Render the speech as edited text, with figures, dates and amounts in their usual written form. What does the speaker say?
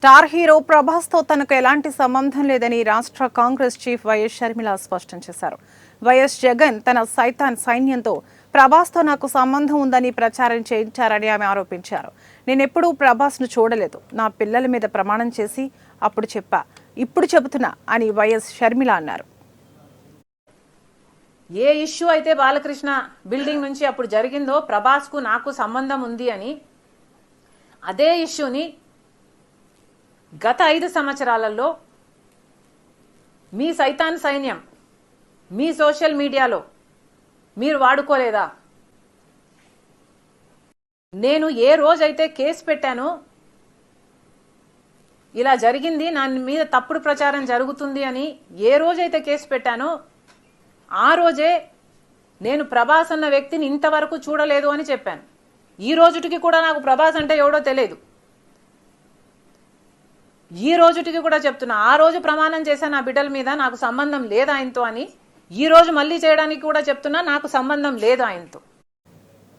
Star hero Prabhas తో తనకు ఎలాంటి సంబంధం లేదని రాష్ట్ర కాంగ్రెస్ చీఫ్ వైఎస్ షర్మిల స్పష్టం చేశారు. వైఎస్ జగన్ తన సైతాన్ సైన్యంతో ప్రభాస్ తో నాకు సంబంధం ఉందని ప్రచారం చేయించారని ఆమె ఆరోపించారు. నేనెప్పుడూ ప్రభాస్ ను చూడలేదు. నా పిల్లల మీద ప్రమాణం చేసి అప్పుడు చెప్పా, ఇప్పుడు చెబుతున్నా అని వైఎస్ షర్మిల అన్నారు. ఏ ఇష్యూ అయితే బాలకృష్ణ బిల్డింగ్ నుంచి అప్పుడు జరిగిందో ప్రభాస్కు నాకు సంబంధం ఉంది అని, అదే ఇష్యూని గత 5 సంవత్సరాలలో మీ సైతాన్ సైన్యం మీ సోషల్ మీడియాలో మీరు వాడుకోలేదా? నేను ఏ రోజైతే కేసు పెట్టానో, ఇలా జరిగింది, నా మీద తప్పుడు ప్రచారం జరుగుతుంది అని ఏ రోజైతే కేసు పెట్టానో ఆ రోజే నేను ప్రభాస్ అన్న వ్యక్తిని ఇంతవరకు చూడలేదు అని చెప్పాను. ఈ రోజుటికి కూడా నాకు ప్రభాస్ అంటే ఎవడో తెలియదు. ఈ రోజుటికి కూడా చెప్తున్నా, ఆ రోజు ప్రమాణం చేశాను నా బిడ్డల మీద నాకు సంబంధం లేదు ఆయనతో అని, ఈ రోజు మళ్ళీ చేయడానికి కూడా చెప్తున్నా నాకు సంబంధం లేదు ఆయనతో.